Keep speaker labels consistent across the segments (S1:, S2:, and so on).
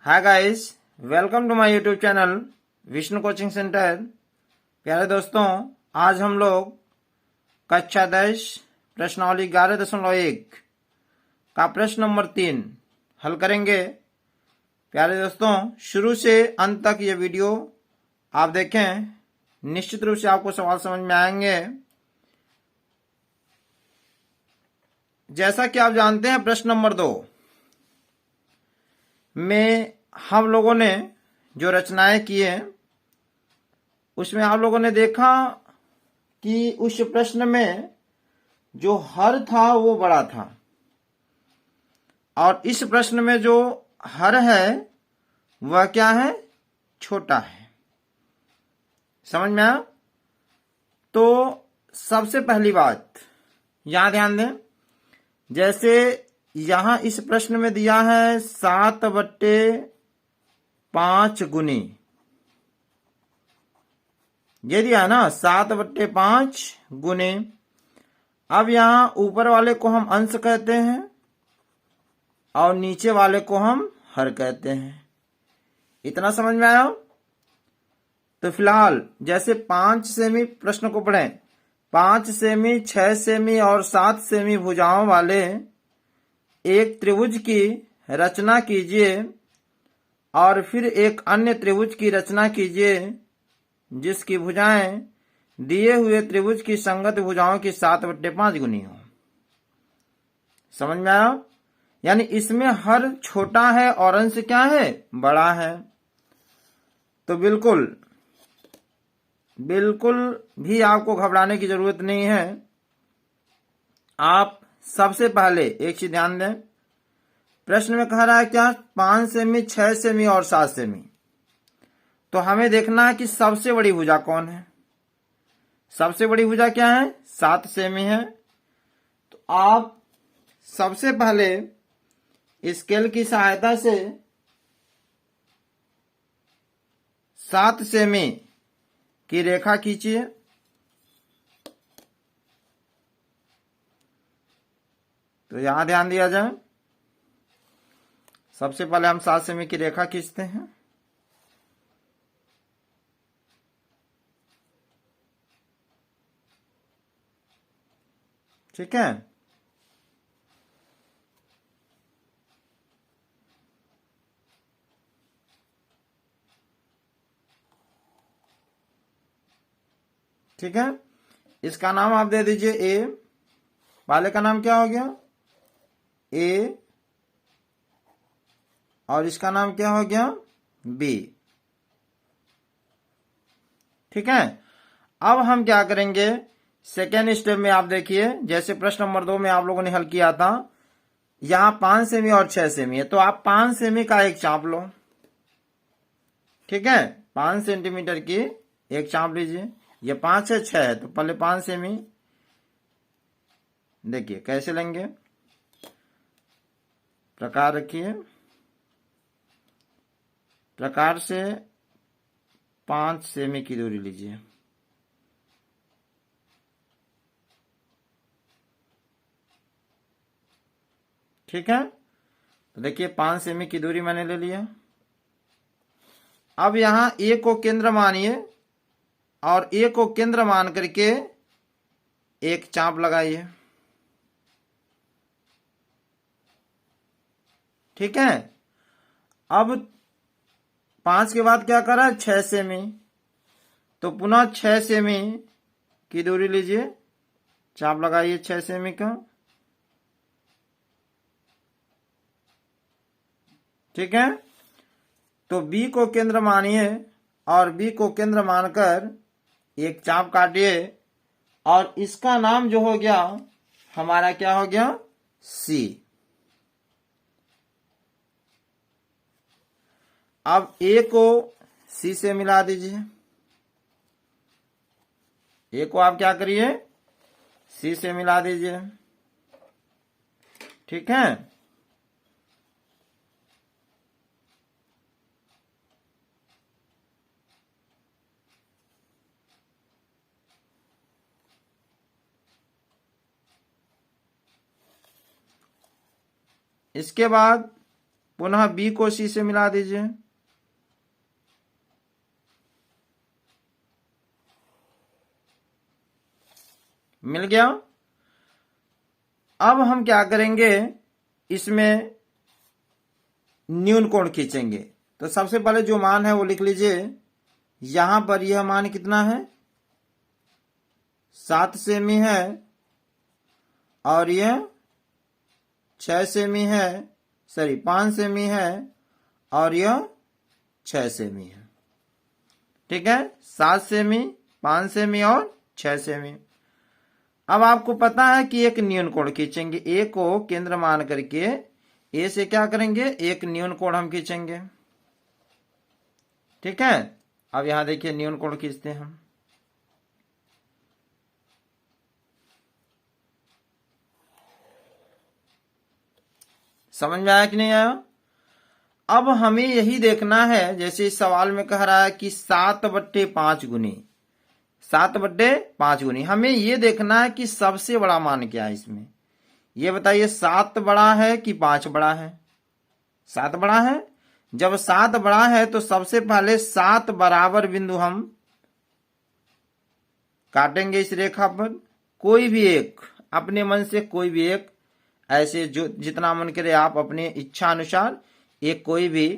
S1: Hi guys, welcome to my YouTube channel Vishnu coaching centre. प्यारे दोस्तों, आज हम लोग कक्षा 10 प्रश्नावली 11.1 का प्रश्न नंबर 3 हल करेंगे। प्यारे दोस्तों, शुरू से अंत तक ये वीडियो आप देखें, निश्चित रूप से आपको सवाल समझ में आएंगे। जैसा कि आप जानते हैं, प्रश्न नंबर 2 में हम लोगों ने जो रचनाएं किए उसमें आप लोगों ने देखा कि उस प्रश्न में जो हर था वो बड़ा था और इस प्रश्न में जो हर है वह क्या है, छोटा है। समझ में आया? तो सबसे पहली बात यहां ध्यान दें, जैसे यहां इस प्रश्न में दिया है 7/5 गुनी, ये दिया है ना 7/5 गुने। अब यहां ऊपर वाले को हम अंश कहते हैं और नीचे वाले को हम हर कहते हैं। इतना समझ में आया? तो फिलहाल जैसे 5 सेमी प्रश्न को पढ़ें, 5 सेमी, 6 सेमी और 7 सेमी भुजाओं वाले एक त्रिभुज की रचना कीजिए और फिर एक अन्य त्रिभुज की रचना कीजिए जिसकी भुजाएं दिए हुए त्रिभुज की संगत भुजाओं की 7/5 गुनी हो। समझ में आया? यानी इसमें हर छोटा है और अंश क्या है, बड़ा है। तो बिल्कुल भी आपको घबराने की जरूरत नहीं है। आप सबसे पहले एक चीज ध्यान दें, प्रश्न में कह रहा है क्या, 5 सेमी, 6 सेमी और 7 सेमी। तो हमें देखना है कि सबसे बड़ी भुजा कौन है। सबसे बड़ी भुजा क्या है, 7 सेमी है। तो आप सबसे पहले स्केल की सहायता से 7 सेमी की रेखा खींचिए। तो यहां ध्यान दिया जाए, सबसे पहले हम 7 सेमी की रेखा खींचते हैं। ठीक है, ठीक है। इसका नाम आप दे दीजिए ए। पहले का नाम क्या हो गया, ए, और इसका नाम क्या हो गया, बी। ठीक है। अब हम क्या करेंगे, सेकेंड स्टेप में आप देखिए, जैसे प्रश्न नंबर 2 में आप लोगों ने हल किया था, यहां 5 सेमी और 6 सेमी है। तो आप 5 सेमी का एक चाप लो। ठीक है, 5 सेंटीमीटर की एक चाप लीजिए। ये 5 है, 6 है, तो पहले 5 सेमी देखिए कैसे लेंगे, प्रकार रखिए, प्रकार से 5 सेमी की दूरी लीजिए। ठीक है, तो देखिए 5 सेमी की दूरी मैंने ले लिया। अब यहां ए को केंद्र मानिए और ए को केंद्र मान करके एक चाप लगाइए। ठीक है, अब 5 के बाद क्या करा, 6 सेमी। तो पुनः 6 सेमी की दूरी लीजिए, चाप लगाइए 6 सेमी का। ठीक है, तो बी को केंद्र मानिए और बी को केंद्र मानकर एक चाप काटिए और इसका नाम जो हो गया हमारा क्या हो गया, सी। अब ए को सी से मिला दीजिए। ए को आप क्या करिए, सी से मिला दीजिए। ठीक है, इसके बाद पुनः बी को सी से मिला दीजिए। मिल गया। अब हम क्या करेंगे, इसमें न्यून कोण खींचेंगे। तो सबसे पहले जो मान है वो लिख लीजिए। यहां पर यह मान कितना है, 7 सेमी है और यह 6 सेमी है, 5 सेमी है और यह 6 सेमी है। ठीक है, 7 सेमी, 5 सेमी और 6 सेमी। अब आपको पता है कि एक न्यून कोण खींचेंगे। ए को केंद्र मान करके ए से क्या करेंगे, एक न्यून कोण हम खींचेंगे। ठीक है, अब यहां देखिए न्यून कोण खींचते हैं हम। समझ में आया कि नहीं आया? अब हमें यही देखना है, जैसे इस सवाल में कह रहा है कि 7/5 गुनी 7/5 गुनी। हमें ये देखना है कि सबसे बड़ा मान क्या है इसमें। ये बताइए, 7 बड़ा है कि 5 बड़ा है? 7 बड़ा है। जब 7 बड़ा है तो सबसे पहले 7 बराबर बिंदु हम काटेंगे इस रेखा पर। कोई भी एक, अपने मन से कोई भी एक, ऐसे जो जितना मन करे आप अपने इच्छा अनुसार एक कोई भी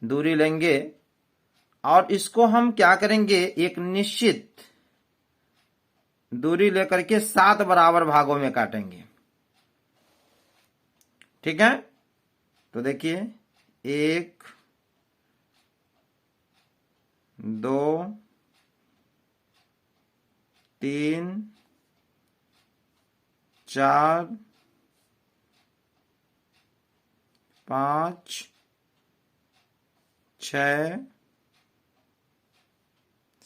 S1: दूरी लेंगे और इसको हम क्या करेंगे, एक निश्चित दूरी लेकर के 7 बराबर भागों में काटेंगे। ठीक है, तो देखिए 1 2 3 4 5 6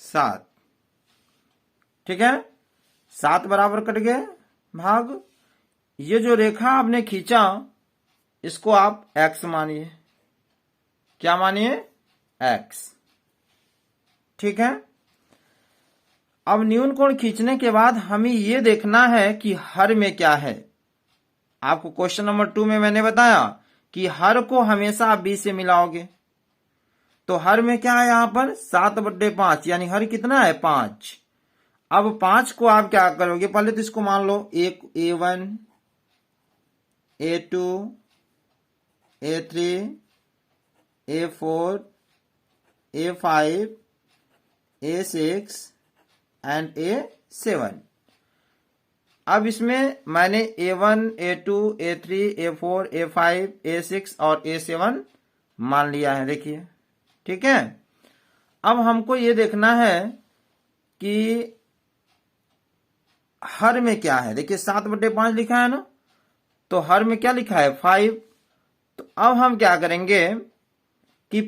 S1: 7। ठीक है, 7 बराबर कट गए भाग। ये जो रेखा आपने खींचा इसको आप x मानिए। क्या मानिए, x। ठीक है, अब न्यून कोण खींचने के बाद हमें यह देखना है कि हर में क्या है। आपको क्वेश्चन नंबर 2 में मैंने बताया कि हर को हमेशा आप b से मिलाओगे। तो हर में क्या है, यहां पर 7/5, यानी हर कितना है, 5। अब 5 को आप क्या करोगे, पहले तो इसको मान लो, एक A1 A2 A3 A4 A5 A6 and A7। अब इसमें मैंने A1 A2 A3 A4 A5 A6 और A7 मान लिया है, देखिए। ठीक है, अब हमको ये देखना है कि हर में क्या है। देखिए 7/5 लिखा है ना, तो हर में क्या लिखा है, 5। तो अब हम क्या करेंगे कि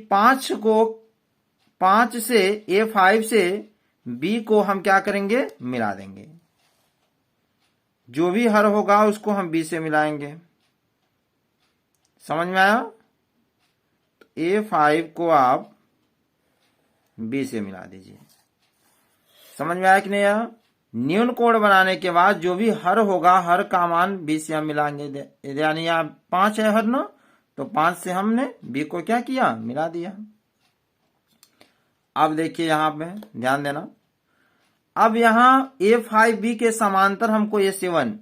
S1: 5 से A5 से B को हम क्या करेंगे, मिला देंगे। जो भी हर होगा उसको हम B से मिलाएंगे। समझ में आया? तो A5 को आप B से मिला दीजिए। समझ में आया कि नहीं आया? न्यून कोण बनाने के बाद जो भी हर होगा, हर का मान B से हम मिलाएंगे। यानी यहाँ 5 है हर ना, तो 5 से हमने B को क्या किया, मिला दिया। अब देखिए यहां पे ध्यान देना। अब यहां A5B के समांतर हमको A7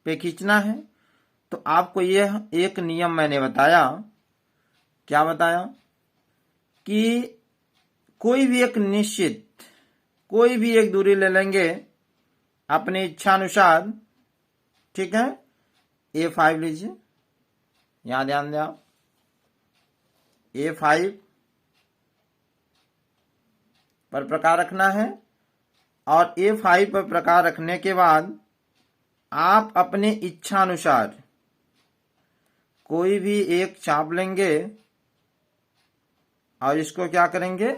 S1: पे खींचना है। तो आपको यह एक नियम मैंने बताया। क्या बताया कि कोई भी एक निश्चित, कोई भी एक दूरी ले लेंगे अपनी इच्छा अनुसार। ठीक है, A5 लीजिए, यहां ध्यान दें आप। A5 पर प्रकार रखना है और A5 पर प्रकार रखने के बाद आप अपने इच्छा अनुसार कोई भी एक चाप लेंगे और इसको क्या करेंगे,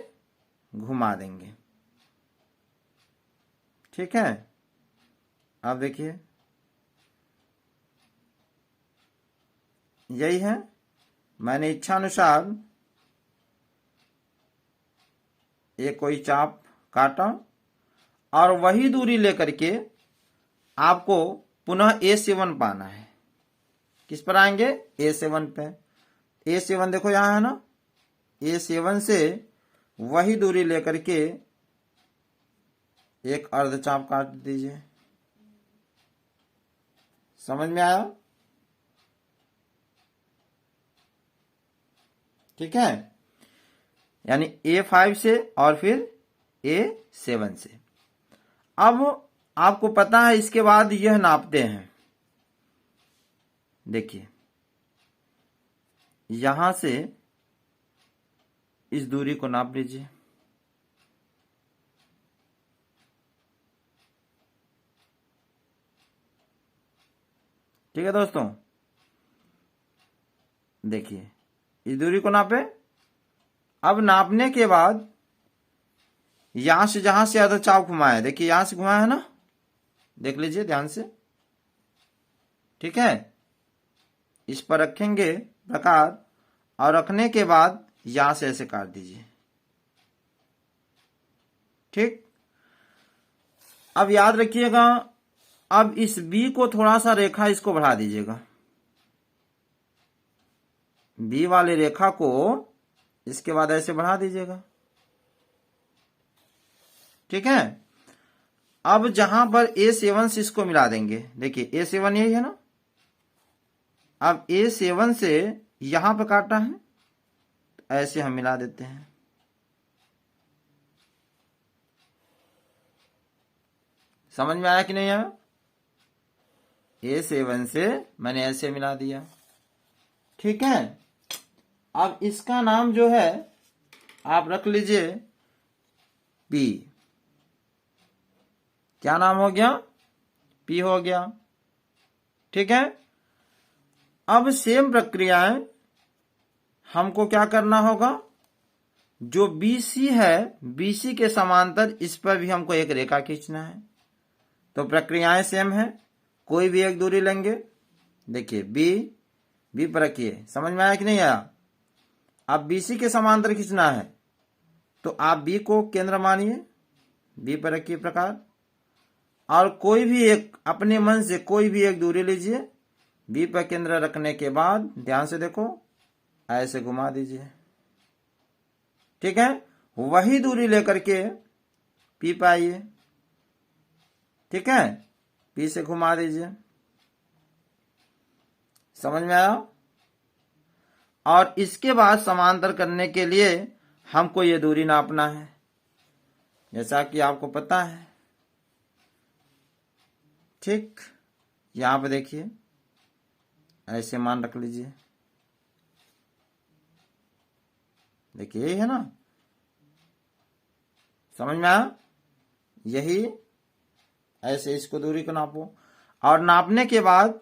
S1: घुमा देंगे। ठीक है, अब देखिए यही है, मैंने इच्छा अनुसार एक कोई चाप काटा और वही दूरी लेकर के आपको पुनः A7 पाना है। किस पर आएंगे, A7 पे। A7 देखो यहां है ना, A7 से वही दूरी लेकर के एक अर्धचाप काट दीजिए। समझ में आया? ठीक है, यानी A5 से और फिर A7 से। अब आपको पता है इसके बाद यह नापते हैं। देखिए यहां से इस दूरी को नाप लीजिए। ठीक है दोस्तों, देखिए इस दूरी को नापे। अब नापने के बाद यहां से जहां से अर्धचाप घुमाया, देखिए यहां से घुमाया है ना, देख लीजिए ध्यान से। ठीक है, इस पर रखेंगे प्रकार और रखने के बाद यहां से ऐसे काट दीजिए। ठीक, अब याद रखिएगा, अब इस बी को थोड़ा सा रेखा इसको बढ़ा दीजिएगा। बी वाली रेखा को इसके बाद ऐसे बढ़ा दीजिएगा। ठीक है, अब जहां पर A7 से इसको मिला देंगे, देखिए A7 यही है ना, अब A7 से यहां पर काटा है, ऐसे हम मिला देते हैं। समझ में आया कि नहीं आया? A7 से मैंने ऐसे मिला दिया। ठीक है, अब इसका नाम जो है आप रख लीजिए P। क्या नाम हो गया? P हो गया। ठीक है, अब सेम प्रक्रियाएं हमको क्या करना होगा, जो BC है BC के समांतर इस पर भी हमको एक रेखा खींचना है। तो प्रक्रियाएं सेम है, कोई भी एक दूरी लेंगे। देखिए B पर रखिए। समझ में आया कि नहीं आया? अब BC के समांतर खींचना है तो आप B को केंद्र मानिए, B पर रखिए प्रकार, और कोई भी एक अपने मन से कोई भी एक दूरी लीजिए। B पर केंद्र रखने के बाद ध्यान से देखो, ऐसे घुमा दीजिए। ठीक है, वही दूरी लेकर के P पर आइए। ठीक है, P से घुमा दीजिए। समझ में आया? और इसके बाद समांतर करने के लिए हमको ये दूरी नापना है, जैसा कि आपको पता है। ठीक, यहां पे देखिए ऐसे मान रख लीजिए। देखिए यही है ना, समझ में आया? यही ऐसे इसको दूरी को नापो, और नापने के बाद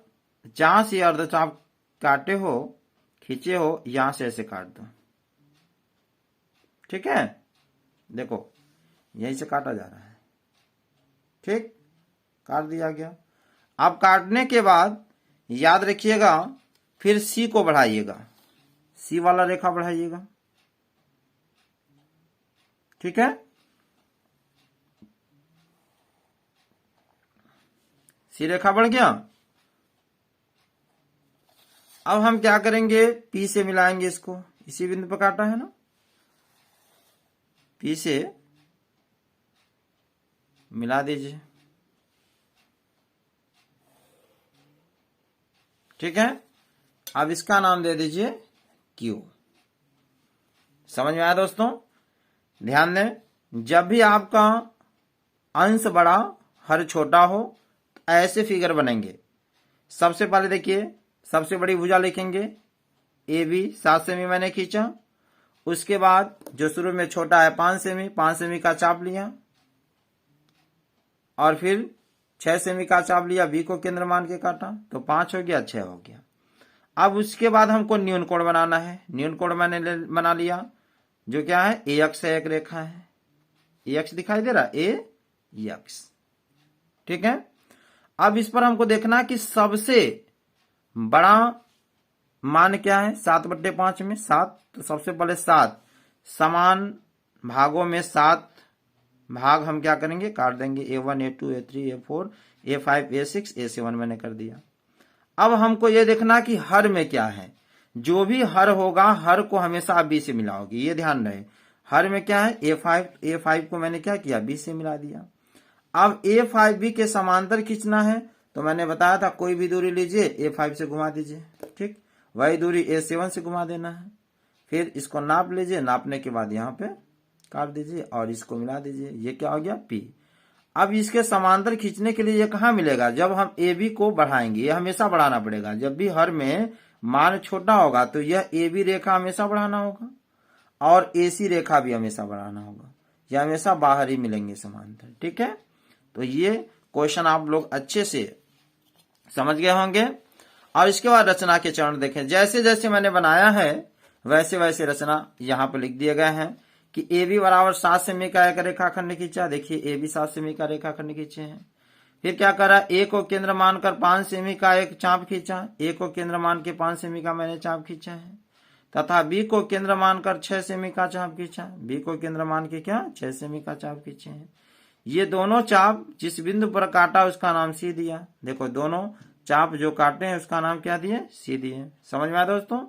S1: जहां से अर्धचाप काटे हो खींचे हो, यहां से ऐसे काट दो। ठीक है, देखो यहीं से काटा जा रहा है। ठीक, काट दिया गया। अब काटने के बाद याद रखिएगा, फिर C को बढ़ाइएगा, C वाला रेखा बढ़ाइएगा। ठीक है, C रेखा बढ़ गया। अब हम क्या करेंगे, P से मिलाएंगे इसको, इसी बिंदु पर काटा है ना, P से मिला दीजिए। ठीक है, अब इसका नाम दे दीजिए Q। समझ में आया दोस्तों? ध्यान दें, जब भी आपका अंश बड़ा हर छोटा हो तो ऐसे फिगर बनेंगे। सबसे पहले देखिए, सबसे बड़ी भुजा लिखेंगे AB 7 सेमी मैंने खींचा। उसके बाद जो शुरू में छोटा है 5 सेमी का चाप लिया, और फिर 6 सेमी का चाप लिया, B को केंद्र मान के काटा, तो 5 हो गया, 6 हो गया। अब उसके बाद हमको न्यून कोण बनाना है। न्यून कोण मैंने बना लिया, जो क्या है, AX है, एक रेखा है, AX दिखाई दे रहा, AX। ठीक है, अब इस पर हमको देखना कि सबसे बड़ा मान क्या है, 7/5 में 7। तो सबसे पहले 7 समान भागों में 7 भाग हम क्या करेंगे, काट देंगे। A1 A2 A3 A4 A5 A6 A7 मैंने कर दिया। अब हमको ये देखना कि हर में क्या है, जो भी हर होगा हर को हमेशा आप बी से मिलाओगे, ये ध्यान रहे। हर में क्या है A5 को मैंने क्या किया बी से मिला दिया। अब A5B के समांतर खींचना है तो मैंने बताया था कोई भी दूरी लीजिए A5 से घुमा दीजिए, ठीक। वही दूरी A7 से घुमा देना है। फिर इसको नाप लीजिए, नापने के बाद यहाँ पे काट दीजिए और इसको मिला दीजिए, ये क्या हो गया P। अब इसके समांतर खींचने के लिए ये कहाँ मिलेगा, जब हम AB को बढ़ाएंगे, ये हमेशा बढ़ाना पड़ेगा। जब भी हर में मान छोटा होगा तो यह AB रेखा हमेशा बढ़ाना होगा और AC रेखा भी हमेशा बढ़ाना होगा, यह हमेशा बाहर ही मिलेंगे समांतर, ठीक है। तो ये क्वेश्चन आप लोग अच्छे से समझ गए होंगे। और इसके बाद रचना के चरण देखें। जैसे जैसे मैंने बनाया है वैसे वैसे रचना यहाँ पे लिख दिए गए हैं कि AB बराबर 7 सेमी का एक रेखाखंड खींचा। देखिए AB 7 सेमी का रेखाखंड खींचे हैं। फिर क्या करा, A को केंद्र मानकर 5 सेमी का एक चाप खींचा। A को केंद्र मान के 5 सेमी का मैंने चाप खींचा है। तथा B को केंद्र मानकर 6 सेमी का चाप खींचा। B को केंद्र मान के क्या 6 सेमी का चाप खींचे हैं। ये दोनों चाप जिस बिंदु पर काटा उसका नाम C दिया। देखो दोनों चाप जो काटे हैं उसका नाम क्या दिए, C दिए। समझ में आया दोस्तों।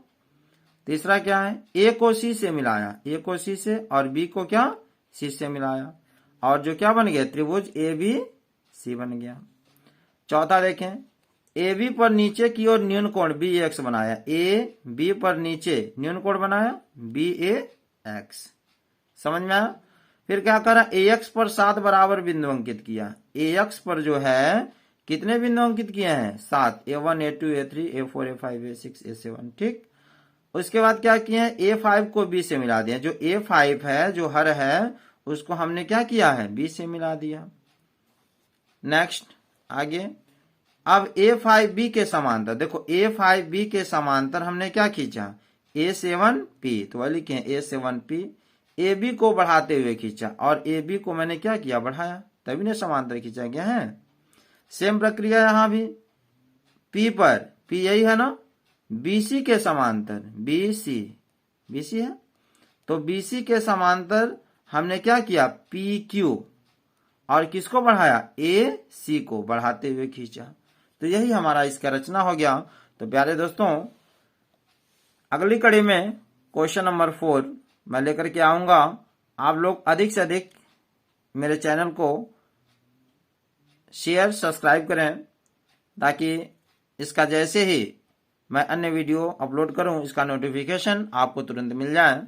S1: तीसरा क्या है, A को C से मिलाया, A को C से, और B को क्या C से मिलाया, और जो क्या बन गया त्रिभुज ABC बन गया। चौथा देखें, AB पर नीचे की ओर न्यून कोण BAX बनाया। AB पर नीचे न्यून कोण बनाया BAX। समझ में आया। फिर क्या करा, AX पर 7 बराबर बिंदु अंकित किया। AX पर जो है कितने बिंदु अंकित किए हैं 7, A1 A2 A3 A4 A5 A6 A7, ठीक। उसके बाद क्या किए हैं, A5 को B से मिला दिया। जो A5 है जो हर है उसको हमने क्या किया है B से मिला दिया। नेक्स्ट आगे, अब A5B के समांतर, देखो A5B के समांतर हमने क्या खींचा A7P, तो वह लिखे A7P। AB को बढ़ाते हुए खींचा और AB को मैंने क्या किया बढ़ाया, तभी ने समांतर खींचा गया है। सेम प्रक्रिया यहां भी P पर, P यही है ना, BC के समांतर BC है, तो BC के समांतर हमने क्या किया PQ, और किसको बढ़ाया AC को बढ़ाते हुए खींचा। तो यही हमारा इसका रचना हो गया। तो प्यारे दोस्तों, अगली कड़ी में क्वेश्चन नंबर 4 मैं लेकर के आऊंगा। आप लोग अधिक से अधिक मेरे चैनल को शेयर सब्सक्राइब करें ताकि इसका जैसे ही मैं अन्य वीडियो अपलोड करूं इसका नोटिफिकेशन आपको तुरंत मिल जाए।